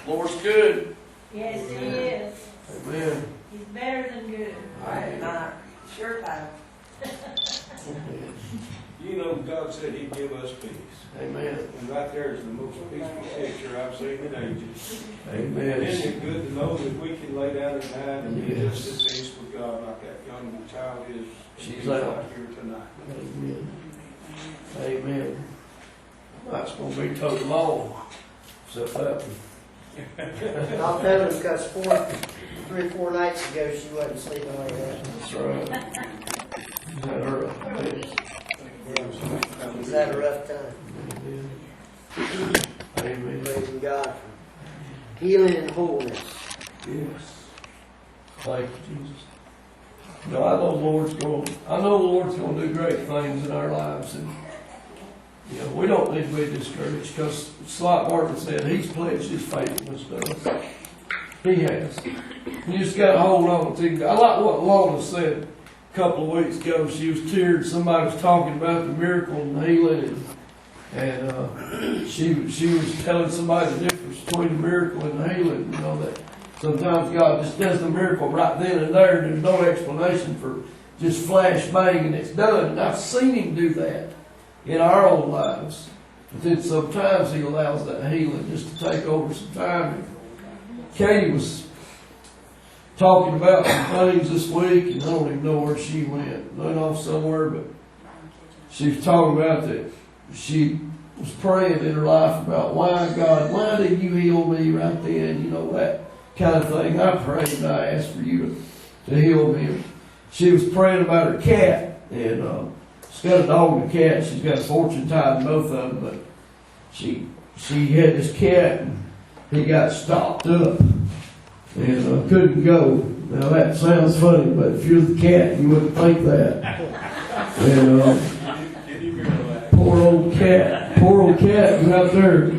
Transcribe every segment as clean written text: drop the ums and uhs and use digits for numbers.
Lord's good. Yes, He is. Amen. He's better than good. Sure time. You know, God said He'd give us peace. Amen. And right there is the most peaceful picture I've seen in ages. Amen. Isn't it good to know that we can lay down at night and be Yes. just at peace with God like that young child is? She's out. Here tonight. Amen. Amen. That's going to be totally long. Except that one. I'll tell her because 3 or 4 nights ago she wasn't sleeping like that. That's right. Is that her? She's had a rough time. Amen. Amen. Praising God for healing and wholeness. Yes. Thank you, Jesus. No, I know the Lord's going to do great things in our lives, and we don't need to be discouraged because, like Martin said, He's pledged His faithfulness to us. He has. You just got to hold on to God. I like what Lorna said a couple of weeks ago. She was teared. Somebody was talking about the miracle and healing, and she was telling somebody the difference between the miracle and the healing. You know that sometimes God just does the miracle right then and there, and there's no explanation for just flash bang and it's done. And I've seen Him do that in our own lives. But then sometimes He allows that healing just to take over some time. Katie was talking about some things this week, and I don't even know where she went. Went off somewhere, but she was talking about that she was praying in her life about why, God, why did you heal me right then? You know, that kind of thing. I prayed and I asked for you to heal me. She was praying about her cat, and she's got a dog and a cat. She's got a fortune tied in both of them, but she had this cat, and he got stopped up and couldn't go. Now that sounds funny, but if you're the cat, you wouldn't think that. And poor old cat was out there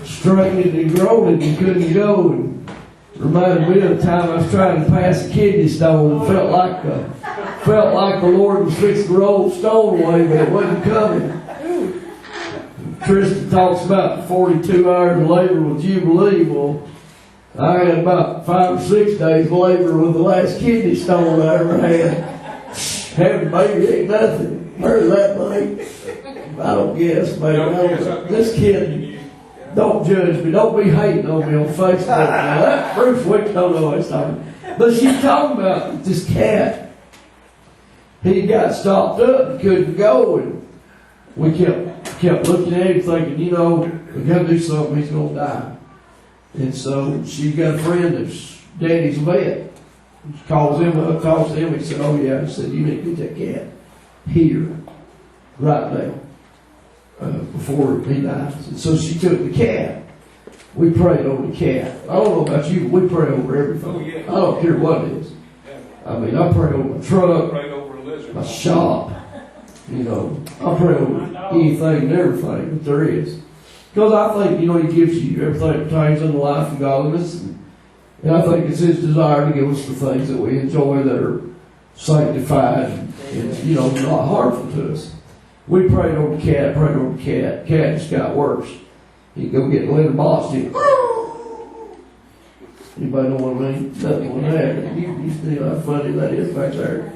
straining and groaning and couldn't go. And reminded me of the time I was trying to pass a kidney stone. Felt like the Lord was fixing to roll the stone away, but it wasn't coming. Tristan talks about 42 hours of labor with Jubilee. Well, I had about 5 or 6 days of labor with the last kidney stone I ever had. Having a baby ain't nothing. Heard that, mate? I don't guess, baby. This kid, don't judge me. Don't be hating on me on Facebook. Now, that Bruce Wicks don't know what he's talking about. But she's talking about this cat. He got stopped up and couldn't go, and we kept looking at him thinking, we got to do something, he's going to die. And so she got a friend that's daddy's a vet. She calls him up, talks to him, he said, oh yeah, he said, you need to get that cat here, right now, before he dies. And so she took the cat. We prayed over the cat. I don't know about you, but we pray over everything. Oh, yeah. I don't care what it is. I mean, I pray over my truck, Prayed over a lizard. my shop. I pray over anything and everything that there is. Because I think, He gives you everything that pertains unto life and godliness. And I think it's His desire to give us the things that we enjoy that are sanctified and not harmful to us. We prayed over the cat, Cat just got worse. He'd go get Linda Boss. Anybody know what I mean? Nothing like that. You see how funny that is back there.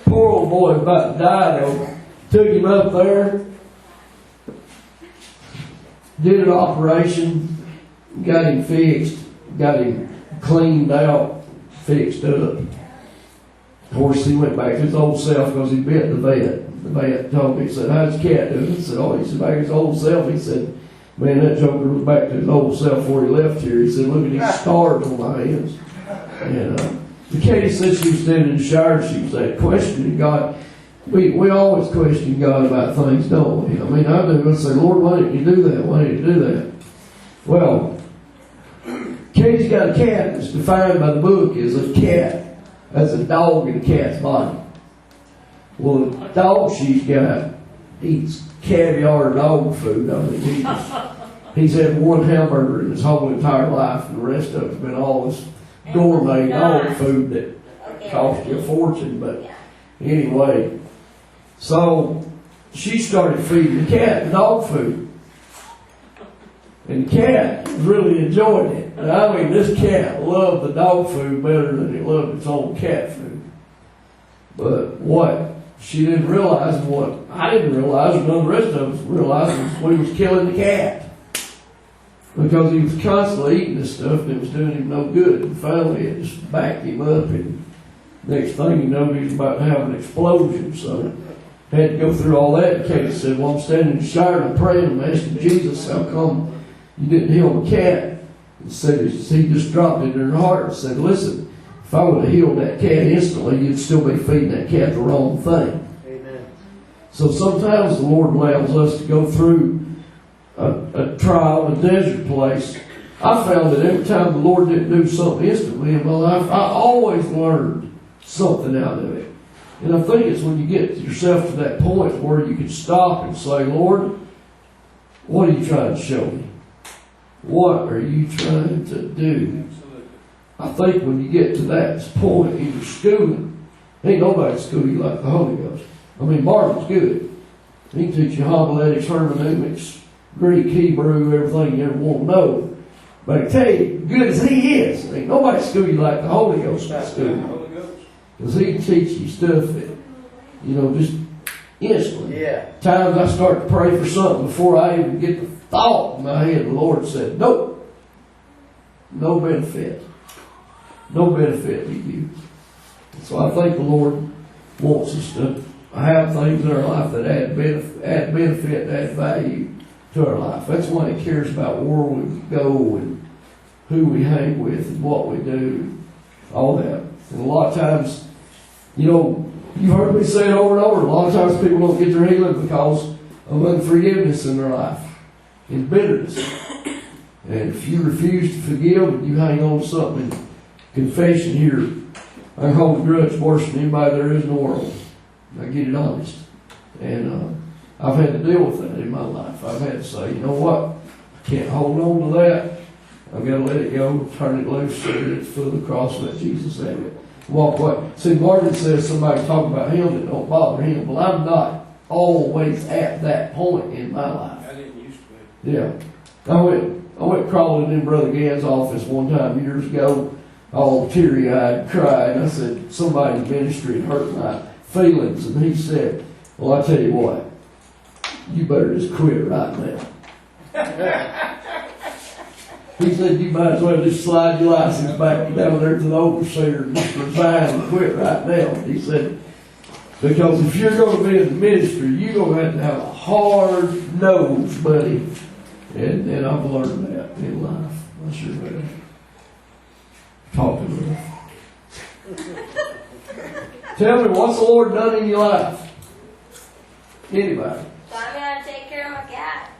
Poor old boy about to die though. Took him up there, did an operation, got him fixed, got him cleaned out, fixed up. Of course, he went back to his old self because he bit the vet. The vet told me, he said, how's your cat doing? He said, he said, back to his old self. He said, man, that joker was back to his old self before he left here. He said, look at these scars on my hands. And Katie said she was standing in the shower, she was questioning God. We always question God about things, don't we? I mean, I do. I say, Lord, why didn't you do that? Why didn't you do that? Well, Katie's got a cat that's defined by the book as a cat. That's a dog in a cat's body. Well, the dog she's got eats caviar dog food. I mean, he's had one hamburger in his whole entire life, and the rest of it's been all this gourmet dog food that cost you a fortune. But anyway, so she started feeding the cat dog food. And the cat was really enjoying it. And I mean, this cat loved the dog food better than it loved its own cat food. But what she didn't realize, and what I didn't realize, and none of the rest of us realized, was we was killing the cat. Because he was constantly eating this stuff and it was doing him no good. And finally it just backed him up, and next thing you know, he was about to have an explosion. So had to go through all that. Kate said, well, I'm standing in the shower and I'm praying, I'm asking Jesus, how come you didn't heal the cat? And said, he just dropped it in her heart and said, listen, if I would have healed that cat instantly, you'd still be feeding that cat the wrong thing. Amen. So sometimes the Lord allows us to go through a trial, a desert place. I found that every time the Lord didn't do something instantly in my life, I always learned something out of it. And I think it's when you get yourself to that point where you can stop and say, Lord, what are you trying to show me? What are you trying to do? I think when you get to that point in your schooling, ain't nobody school you like the Holy Ghost. I mean, Martin's good. He can teach you homiletics, hermeneutics, Greek, Hebrew, everything you ever want to know. But I tell you, good as he is, ain't nobody school you like the Holy Ghost can school. Because he can teach you stuff that, just instantly. Yeah. Times I start to pray for something before I even get the thought in my head, the Lord said, nope. No benefit. No benefit to you. So I think the Lord wants us to have things in our life that add benefit, add value to our life. That's why He cares about where we go and who we hang with and what we do, all that. And a lot of times, you've heard me say it over and over, a lot of times people don't get their healing because of unforgiveness in their life and bitterness. And if you refuse to forgive and you hang on to something in confession here, I hold a grudge worse than anybody there is in the world. I get it honest. And I've had to deal with that in my life. I've had to say, you know what? I can't hold on to that. I've got to let it go, turn it loose, set it at the foot of the cross, let Jesus have it. Walk away. See, Martin says somebody talk about him that don't bother him. Well, I'm not always at that point in my life. I didn't used to be. Yeah. I went crawling in Brother Gann's office one time years ago, all teary-eyed, cried. I said, somebody's ministry hurt my feelings. And he said, well, I tell you what, you better just quit right now. He said, you might as well just slide your license back down there to the overseer and just resign and quit right now. He said, because if you're going to be in the ministry, you're going to have a hard nose, buddy. And I've learned that in life. I sure have. Talking enough. Tell me, what's the Lord done in your life? Anybody? Taught me how to take care of my cat.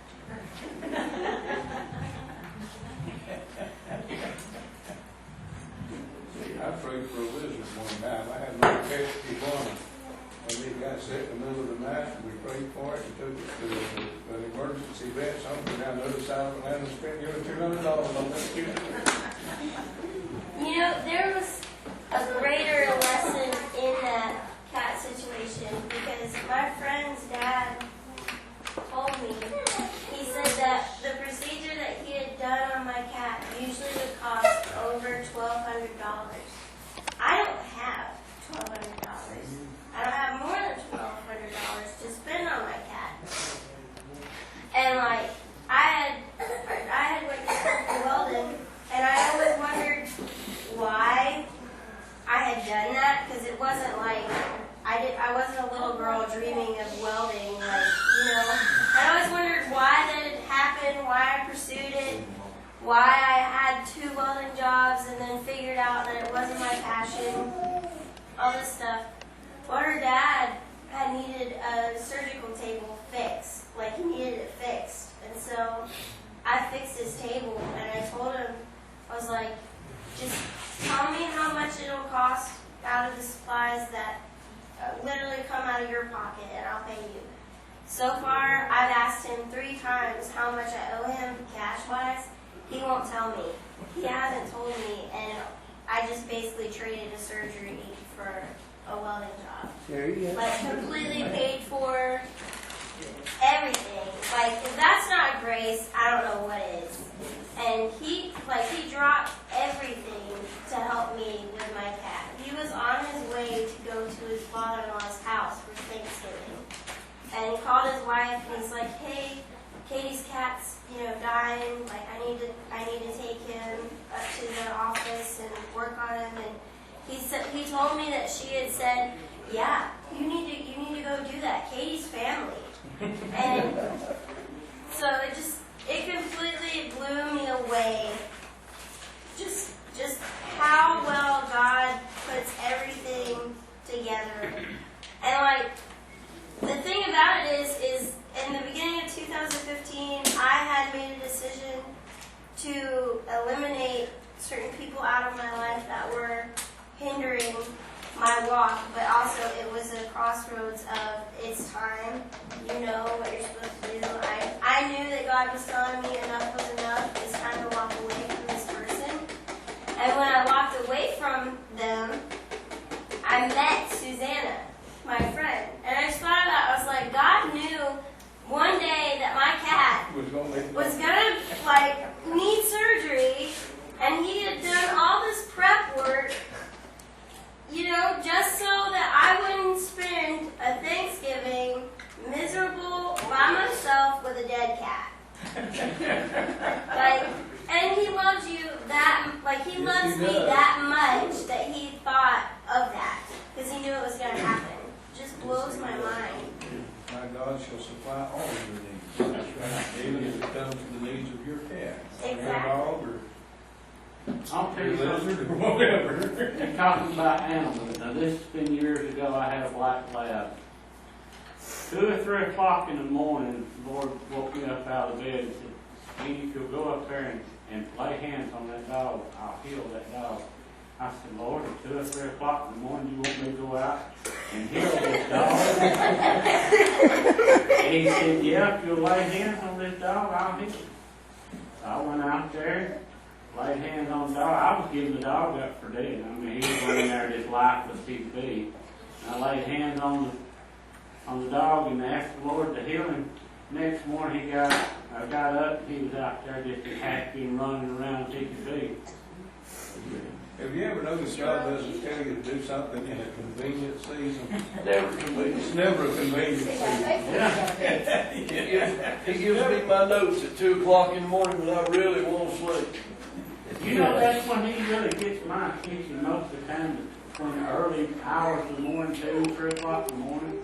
I prayed for a lizard one time. I had my cat keep on. And it got sick in the middle of the night, and we prayed for it and took it to an emergency vet, something down the other side of the land, and spent nearly $200 on that kid. There was a greater lesson in that cat situation because my friend's dad told me, he said that the procedure that he had done on my cat usually would cost over $1,200. I don't have $1,200. I don't have more than $1,200 to spend on my cat. And I had went to school for welding, and I always wondered why I had done that, because it wasn't like I wasn't a little girl dreaming of welding, I always wondered why that had happened, why I pursued it, why I had 2 welding jobs and then figured out that it wasn't my passion, all this stuff. Well, her dad had needed a surgical table fixed, he needed it fixed. And so I fixed his table and I told him, I was like, just tell me how much it'll cost out of the supplies that literally come out of your pocket and I'll pay you. So far, I've asked him 3 times how much I owe him cash-wise. He won't tell me. He hasn't told me, and I just basically traded a surgery for a welding job. There you go. Completely paid for, everything. Like, if that's not grace, I don't know what is. And he dropped everything to help me with my cat. He was on his way to go to his father-in-law's house for Thanksgiving. And he called his wife and he's like, hey, Katie's cat's, dying. Like, I need to take him up to the office and work on him. And he told me that she had said, yeah, you need to go do that. Katie's family. And so it completely blew me away. Just how well God puts everything together. And like, the thing about it is in the beginning of 2015, I had made a decision to eliminate certain people out of my life that were hindering my walk, but also it was a crossroads of it's time. You know what you're supposed to do. I knew that God was telling me enough was enough. It's time to walk away from this person. And when I walked away from them, I met Susanna, my friend. And I just thought about it. I was like, God knew one day that my cat was gonna need surgery, and he had done all this prep work, just so that I wouldn't spend a Thanksgiving miserable by myself with a dead cat. And he loves you he loves me that much that he thought of that, because he knew it was going to happen. It just blows my mind. My God shall supply all of your needs. That's right. Even if it comes to the needs of your cat. Exactly. Your dog or I'll tell you lizard something. or whatever. You're talking about animals. Now, this has been years ago. I had a black lab. 2 or 3 o'clock in the morning, the Lord woke me up out of bed and said, "If you'll go up there and lay hands on that dog, I'll heal that dog." I said, "Lord, at 2 or 3 o'clock in the morning, you want me to go out and heal this dog?" And he said, "Yeah, if you'll lay hands on this dog, I'll heal it." So I went out there, laid hands on the dog. I was giving the dog up for dead. I mean, he was running there just lifeless he could be. And I laid hands on the dog and asked the Lord to heal him. Next morning I got up and he was out there just as happy and running around as he could be. Have you ever noticed God doesn't tell you to do something in a convenient season? Never convenient. It's never a convenient season. Yeah. He gives me my notes at 2 o'clock in the morning when I really want to sleep. You know, that's when he really gets my attention most of the time, between the early hours of the morning, 2, 3 o'clock in the morning.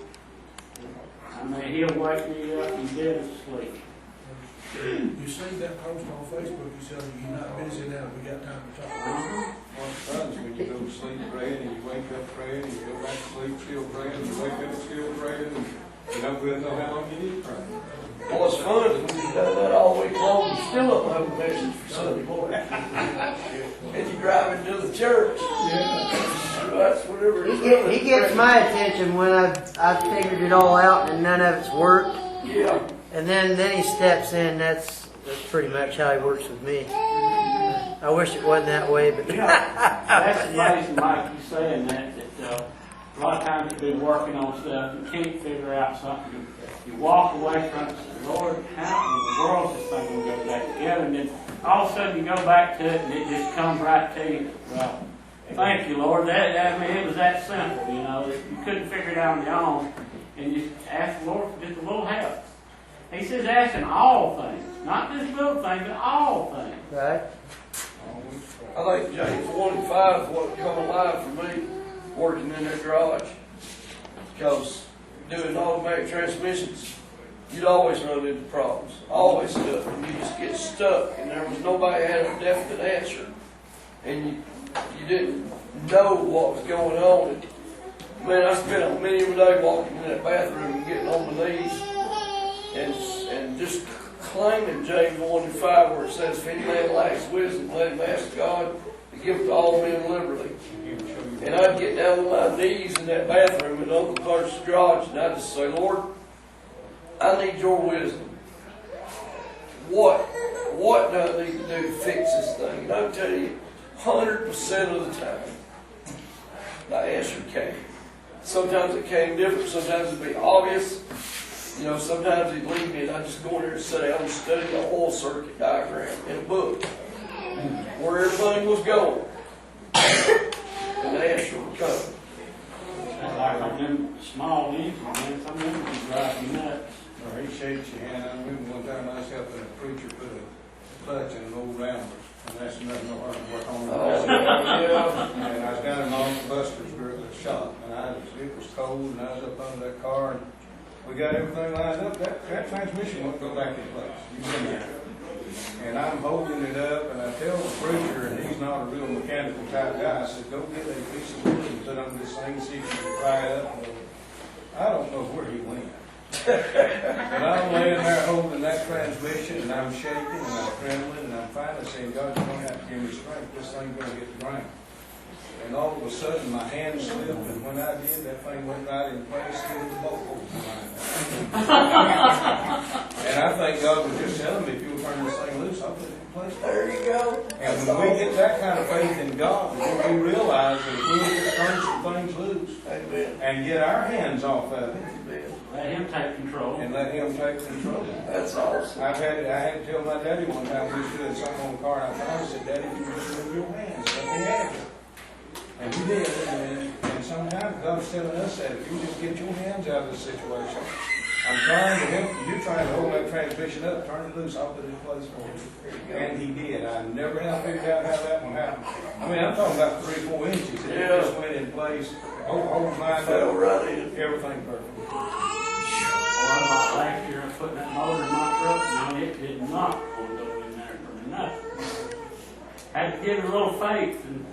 I mean, he'll wake me up and dead asleep. You see that post on Facebook, you said you're not busy now, we got time to talk. What happens when you go to sleep praying and you wake up praying and you go back to sleep still praying and you wake up still praying and you don't really know how long you need to pray. Well, it's fun is when you've done that all week long, you still don't have a message for Sunday morning. And you drive into the church. Yeah. That's whatever it is. He gets my attention when I've figured it all out and none of it's worked. Yeah. And then he steps in. That's pretty much how he works with me. I wish it wasn't that way, but Yeah, that's amazing, Mike, you saying that a lot of times you've been working on stuff, you can't figure out something. You walk away from it and say, "Lord, how in the world is this thing going to go back together?" And then all of a sudden you go back to it and it just comes right to you. Well, thank you, Lord. It was that simple, You couldn't figure it out on your own. And you ask the Lord for just a little help. He says ask in all things. Not just little things, but all things. right. I think James 1:5 is what come alive for me, working in that garage. Because doing automatic transmissions, you'd always run into problems. Always stuff. And you just get stuck. And there was nobody had a definite answer. And you didn't know what was going on. And, man, I spent many a day walking in that bathroom and getting on my knees and just claiming James 1:5 where it says, "If any man lacks wisdom, let him ask God to give it to all men liberally." And I'd get down on my knees in that bathroom in Uncle Clark's garage and I'd just say, "Lord, I need your wisdom. What do I need to do to fix this thing?" And I'll tell you, 100% of the time, the answer came. Sometimes it came different. Sometimes it'd be obvious. You know, sometimes he'd leave me and I'd just go in there and sit down and study the oil circuit diagram in a book, where everything was going. And the answer would come. That's like on them small engines, man, some of them can drive you nuts. Or he shakes your hand. I remember one time I was helping a preacher put a clutch in an old Rambler, and that's nothing no hard to work on. Yeah. And I was down in Long Buster's shop, and it was cold, and I was up under that car, and we got everything lined up. That transmission won't go back in place. You can there. And I'm holding it up, and I tell the preacher, and he's not a real mechanical type guy, I said, go get a piece of wood and put on this thing, see if you can pry it up. I don't know where he went. But I'm laying there holding that transmission, and I'm shaking, and I'm trembling, and I'm finally saying, God, you're going to have to give me strength. This thing's going to get the ground. And all of a sudden, my hand slipped, and when I did, that thing went right in place, hit the bolt over mine. And I think God was just telling me, if you'll turn this thing loose, I'll put it in place. There you go. And when we get that kind of faith in God, we realize that if we just turn some things loose, Amen. and get our hands off of it, Amen. Let him take control. and let Him take control. That's awesome. I had to tell my daddy one time, we was doing something on the car, and I finally said, Daddy, you just move your hands, let me have it. And he did, and sometimes God's telling us that if you just get your hands out of the situation, I'm trying to help you, you're trying to hold that transmission up, turn it loose, I'll put it in place for you. And he did. I never have figured out how that one happened. I mean, I'm talking about 3 or 4 inches, and it just went in place, hold mine Fell up, right in. everything perfect. Well, about last year, I put that motor in my truck, and it did not want to go in there for nothing. Had to give it a little faith and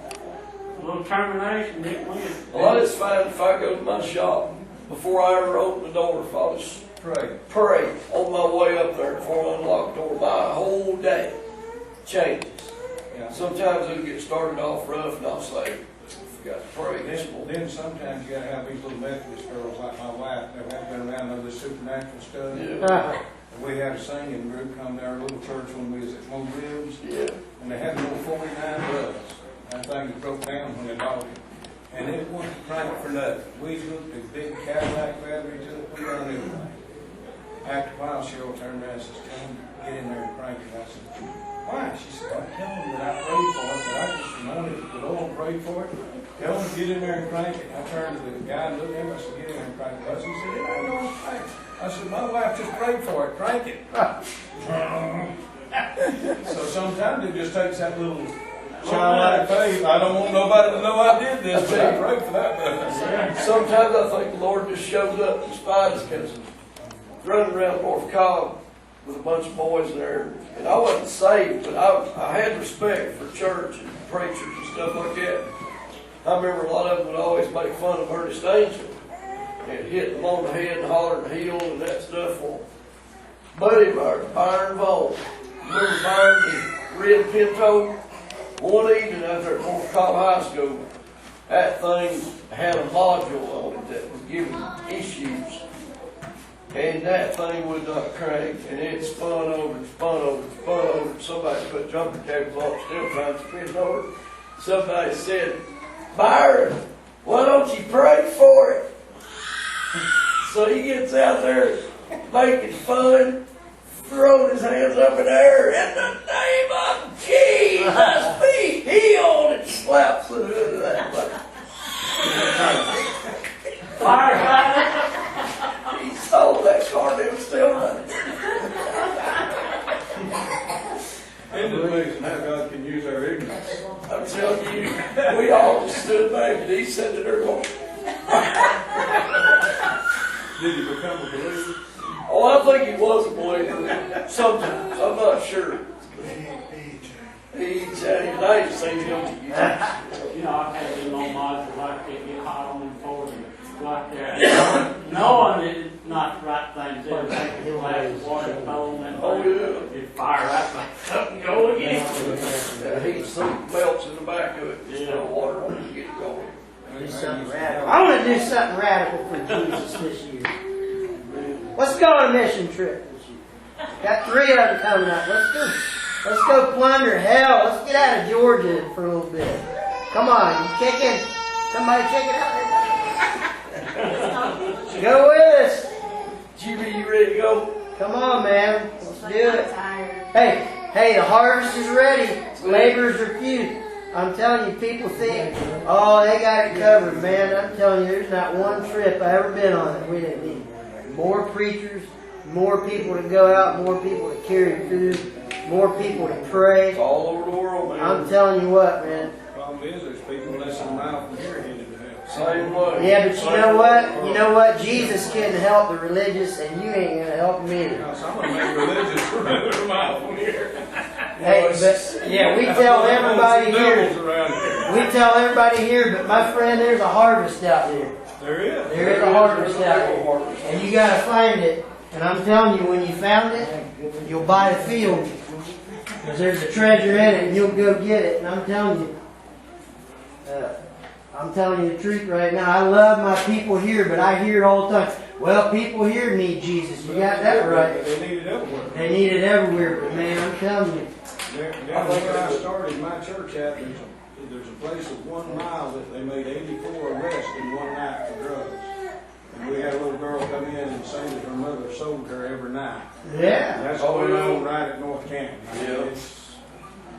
a little determination, it went. Well, I just find if I go to my shop, before I ever open the door, if I just pray on my way up there before I unlock the door, my whole day changes. Yeah. Sometimes it'll get started off rough, and I'll say, I forgot to pray this morning. Then sometimes you gotta have these little Methodist girls like my wife, that have been around all this supernatural stuff. Yeah. We had a singing group come to our little church when we was at Mo Ribs, Yeah. and they had little 49 brothers. That thing that broke down when they bought it. And it wasn't crank for nothing. We looked at big Cadillac batteries, we done everything. After a while, Cheryl turned around and says, "Come get in there and crank it." I said, "Why?" She said, "I tell them that I prayed for it, that I just anointed the Lord and prayed for it. Tell them to get in there and crank it." I turned to the guy and looked at him, I said, "Get in there and crank it." He said, "It ain't going to crank." I said, "My wife just prayed for it, crank it." So sometimes it just takes that little childlike faith. I don't want nobody to know I did this, but I prayed for that. Sometimes I think the Lord just shows up in spite of us, running around North Cobb with a bunch of boys there. And I wasn't saved, but I had respect for church and preachers and stuff like that. I remember a lot of them would always make fun of Ernest Angel and hit them on the head and holler and heel and that stuff. Well, buddy of ours, Byron Vaughn. Remember Byron, the red Pinto? One evening out there at North Cobb High School, that thing had a module on it that was giving issues. And that thing would not crank, and it spun over and spun over and spun over. Somebody put jumping cables on it, still trying to spin it over. Somebody said, "Byron, why don't you pray for it?" So he gets out there making fun, throwing his hands up in the air, "In the name of Jesus, be healed," and slaps the hood of that thing. He sold that car, they were still running. Isn't it amazing how God can use our ignorance? I'm telling you, we all just stood back and he said to her, going, Did he become a believer? "Oh, I think he was a believer. Sometimes, I'm not sure." He changed. I ain't seen him. You know, I've had them on modules like that get hot on them forward and go out there. Knowing that it's not the right thing to do, take a glass of water and throw them in Oh, yeah. it fire up like something go again. Yeah, heat soap melts in the back of it. Just throw water on it and get it going. Do something radical. I want to do something radical for Jesus this year. Let's go on a mission trip this year. Got 3 of them coming up. Let's go plunder hell. Let's get out of Georgia for a little bit. Come on, you chicken. Somebody check it out. Go with us. Jimmy, you ready to go? Come on, man. Let's do it. Tired. Hey, the harvest is ready. Laborers are few. I'm telling you, people think, oh, they got it covered, man. I'm telling you, there's not one trip I ever been on that we didn't need more preachers, more people to go out, more people to carry food, more people to pray. It's all over the world, man. I'm telling you what, man. Problem is, there's people less than a mile from here headed to hell. Same way. Yeah, but you know what? You know what? Jesus couldn't help the religious, and you ain't gonna help them either. Now, some of them make religious for a mile from here. Hey, but yeah, we tell everybody here. Devils around here. We tell everybody here, but my friend, there's a harvest out there. There is. There is a harvest out there, and you gotta find it. And I'm telling you, when you found it, you'll buy the field, because there's a treasure in it, and you'll go get it. And I'm telling you the truth right now. I love my people here, but I hear it all the time. Well, people here need Jesus. You got that right. They need it everywhere. They need it everywhere, but man, I'm telling you. Down where I started my church at, there's a place of 1 mile that they made 84 arrests in one night for drugs. And we had a little girl come in and say that her mother sold her every night. Yeah. That's going on right at North Canton. Yeah.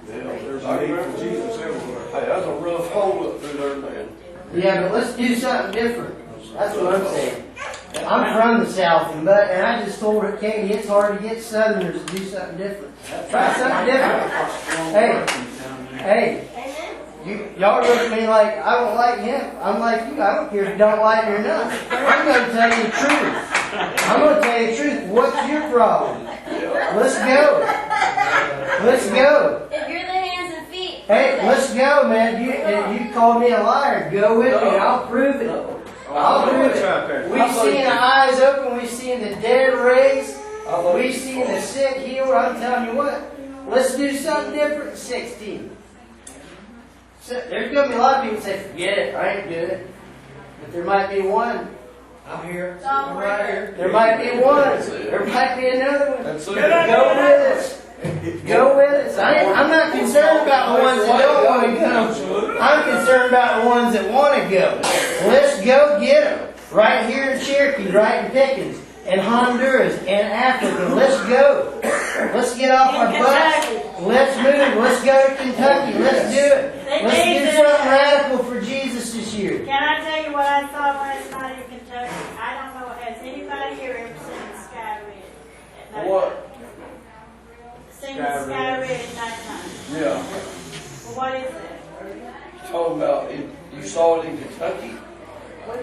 There's a need for Jesus everywhere. Hey, that's a rough hole up through there, man. Yeah, but let's do something different. That's what I'm saying. I'm from the South, and I just told her, Katie, it's hard to get Southerners to do something different. Try something different. Hey, y'all look at me like I don't like him. I'm like you. I don't care if you don't like me or not. I'm going to tell you the truth. I'm going to tell you the truth. What's your problem? Let's go. Let's go. If you're the hands and feet. Hey, let's go, man. You called me a liar. Go with me. I'll prove it. I'll prove it. We've seen the eyes open. We've seen the dead raised. We've seen the sick healed. I'm telling you what. Let's do something different in 16. So, there's going to be a lot of people say, forget it. I ain't doing it. But there might be one. I'm here. I'm right here. There might be one. There might be another one. That's it. Go with us. Go with us. I'm not concerned about the ones that don't want to go. I'm concerned about the ones that want to go. Let's go get them. Right here in Cherokee, right in Pickens, in Honduras, in Africa. Let's go. Let's get off our butts. Let's move. Let's go to Kentucky. Let's do it. Let's do something radical for Jesus this year. Can I tell you what I saw last night in Kentucky? I don't know, has anybody here ever seen the sky red at night? What? Seen the sky red at nighttime? Yeah. Well, what is that? Talking about you saw it in Kentucky. We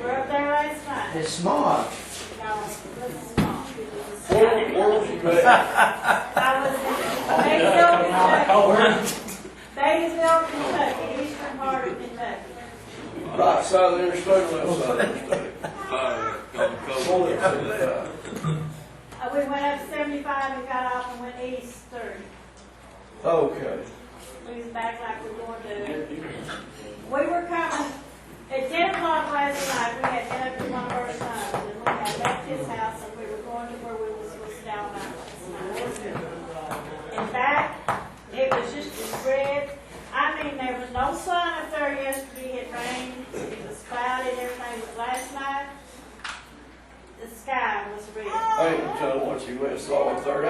were up there last night. It's smog. No, it was small. It was a Where was you at? I was in Batesville, Kentucky, eastern part of Kentucky. Right side of the interstate, left side of the interstate. We went up 75 and got off and went east 30. Okay. We was back like we were going to. We were coming at 10 o'clock last night. We had been up to one of our sons, and we had left his house, and we were going to where we were supposed to down last night. In fact, it was just as red. I mean, there was no sun up there yesterday. It rained. It was cloudy. Everything was last night. The sky was red. I ain't telling what you went and saw up there.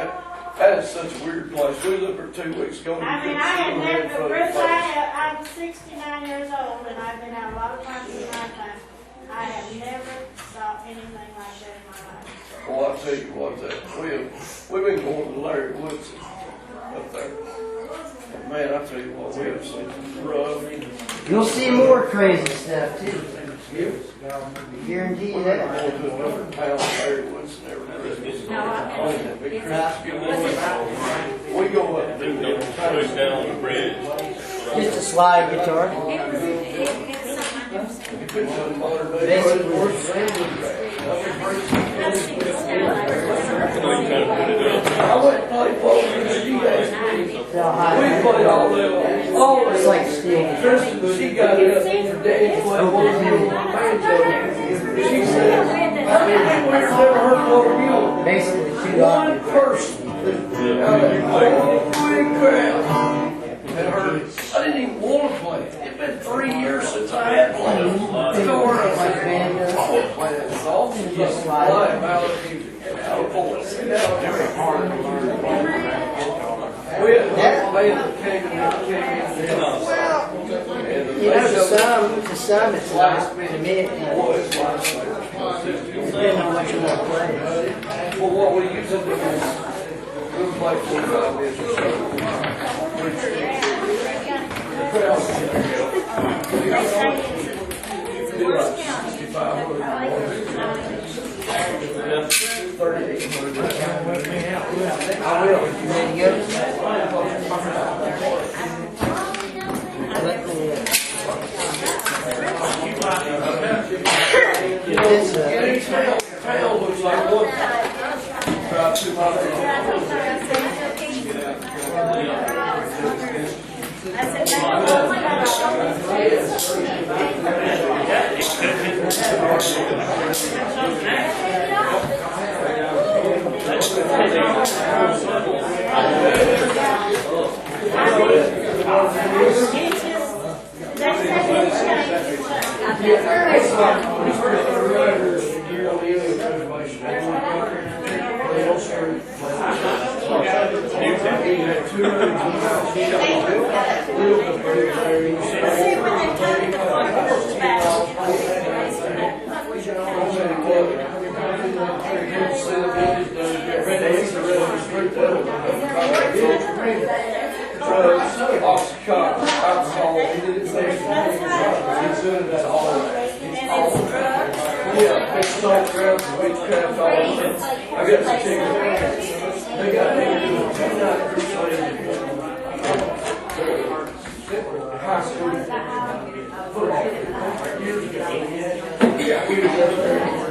That is such a weird place. We lived there 2 weeks ago. I mean, I had never, Bruce, I'm 69 years old, and I've been out a lot of times in my time. I have never saw anything like that in my life. Well, I'll tell you what, we've been going to Larry Woods up there. And man, I tell you what, we have seen some rough. You'll see more crazy stuff too. Guarantee you that. I'm going to a different town, Larry Woods, and everything. No, I've Oh, been. that big Christmas. We go up there. Down the bridge. Just a slide guitar. You couldn't put modern day. Basically. I went and played poker and she asked me. How high? We played all day long. It's like steel. Kristen, she got it up for Danny playing banjo. She said, how many people here have ever heard Motor Mule? Basically, two One octaves. person out of that whole big crowd had heard it. I didn't even want to play it. It's been 3 years since I had played it. Like banjo. I want to play that song. Just play ballad music. voice. Very hard to learn to walk around. We had one man that came in, You know, to some it's like, to me, it's depending on what you want to play. well, what we usually do is, we'll play 45 minutes or so. The crowd be like 6,500. 3,800. I will, you ready to go? Let me, Any town looks like one. About 2 I got some chicken. They got high school football years ago. Yeah, we was up there.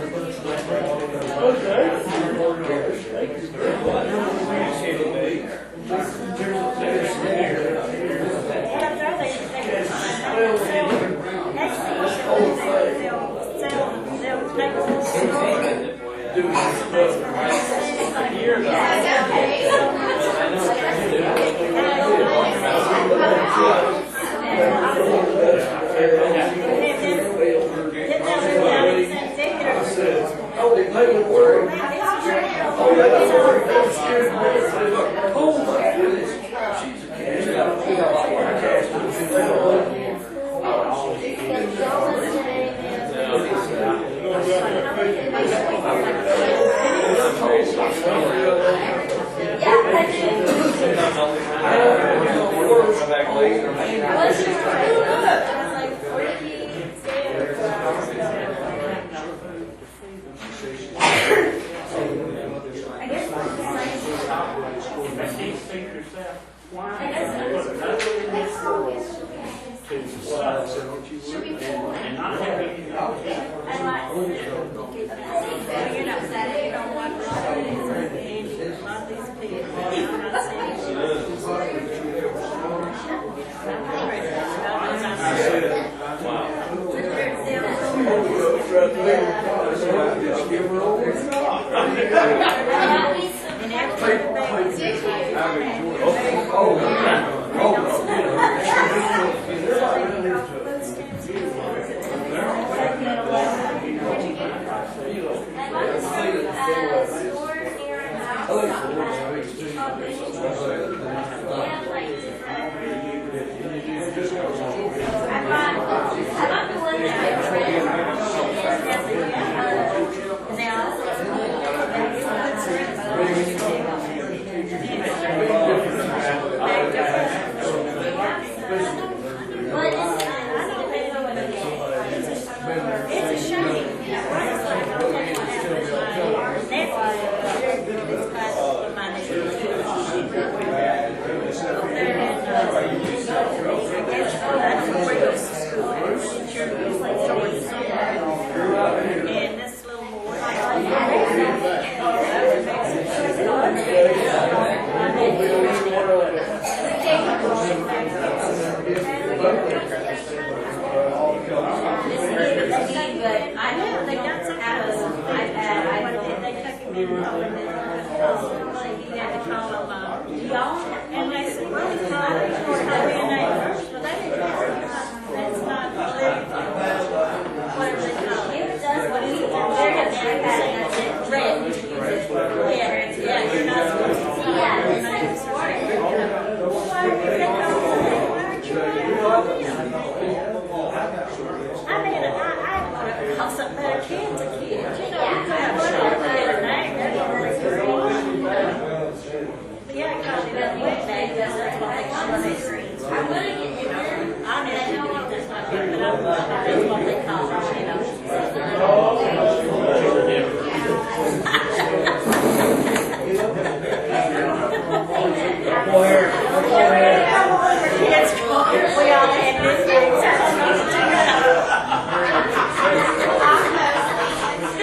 Red. I mean, I call something better kids a kid. You know, you have one of them kid a name, they're going to yeah, because it doesn't look bad, that's what they call it. I'm gonna get in there. I mean, I know what that's not good, but that's what they call it, you know. Kids, we all had this thing,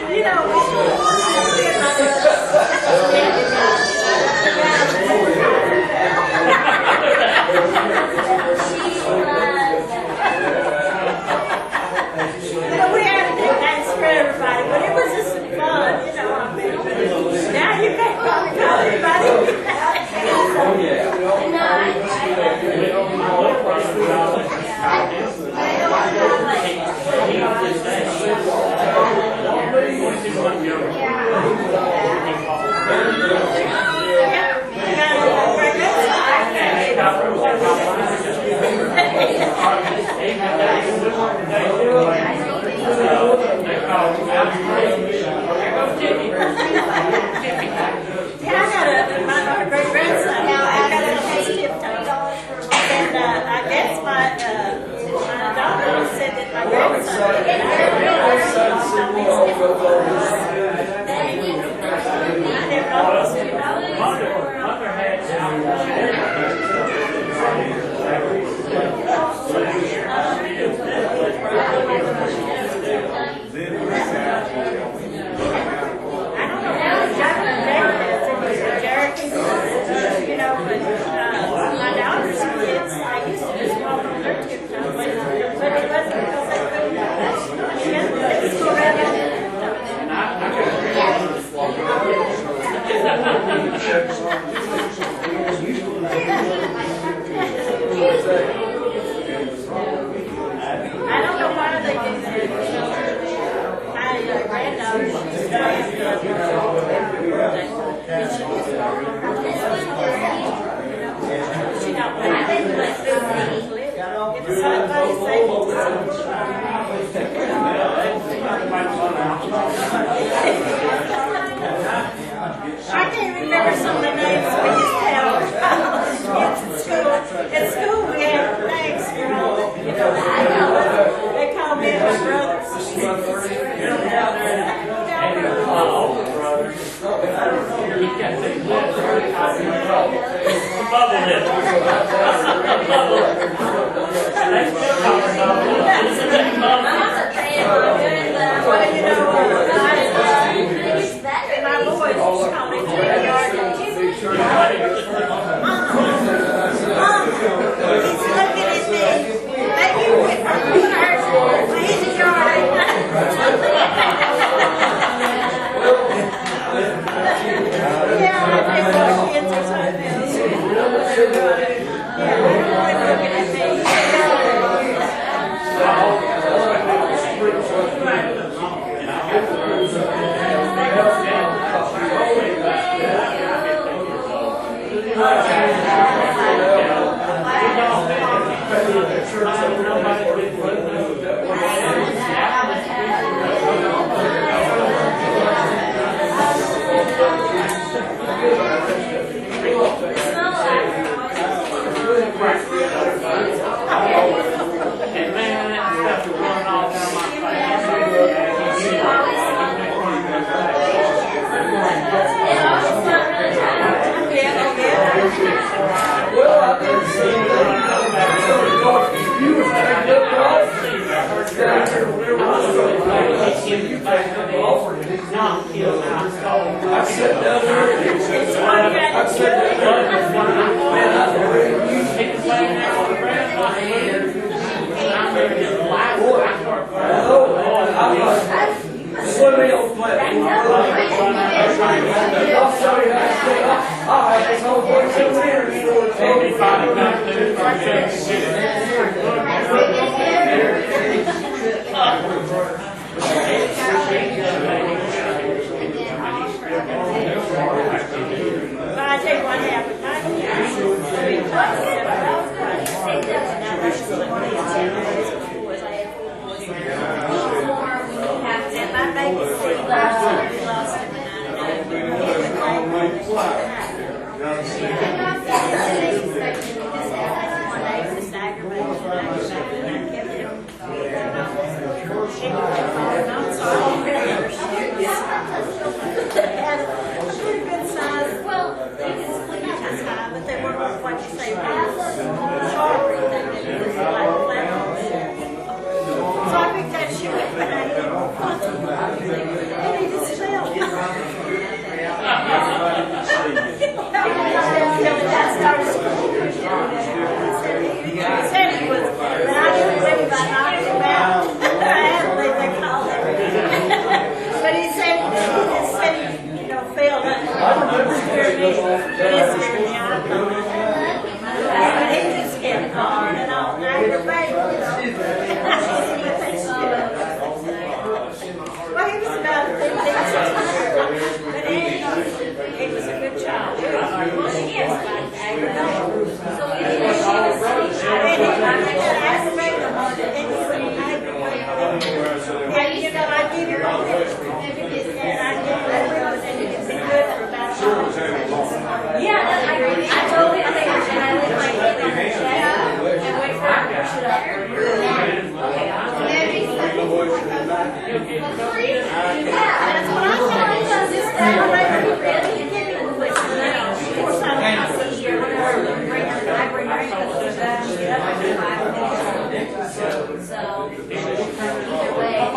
you know, we had a good dance for everybody, but it was just some fun, you know. Now you can't probably call anybody. I can't remember some of the names we used to have in school. At school we had names for all the, you know, they called me my brothers. My boys just call me Yard. He's looking at me. Maybe we're hurt. He's a yard. Yeah, I think my kids are something else. Yeah, they're always looking at me. Well, I didn't see that. You were taking up the offering. Down here, whatever was going on. I see you taking up the offering. I sat down there. I sat down there. Man, I heard you. I'm like, swimming on the platform. I'll show you how to stay up. I'll have this whole place over here. But I tell you what happened. Well, he was about 15, 16, but he was a good child. Well, she is. So And he was aggravated on it, and he was aggravated. And you know, I give you all this, and I give you everything, and you can be good for about 5 minutes. Yeah, I agree. I totally think I live my life and wait for her to push it up. Yeah, that's what I'm saying. I'm like, you really, you can't even push it now. Of course, I see here, whenever I bring her because she's done, she doesn't do my So, either way, I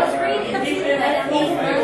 was reading that in these months,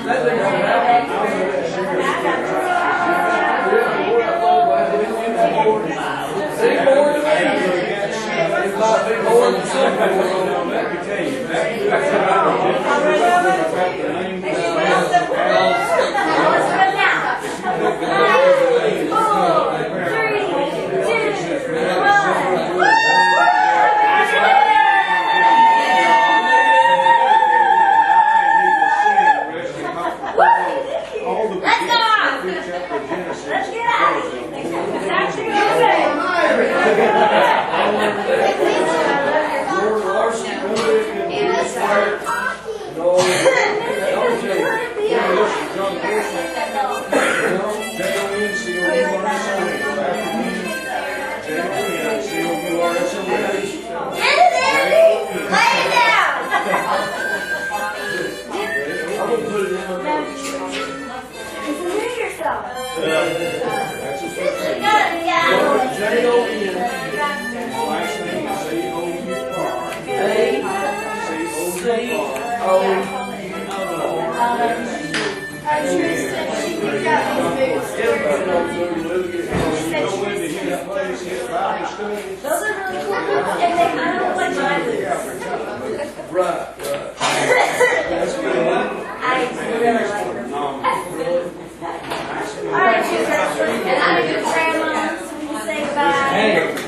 That thing don't Big more than me. It might be more than some people on that. Let me tell you, Lord Larson, that's his first name. J-O-N. Last name is C-O-U-R. Everybody knows who you live again. Go into his place, his Bible study. Those are really cool, and they kind of look like my boots. Right. That's good. I really like them. All right, you guys, and I'm a good grandma, so we can say goodbye. Hey.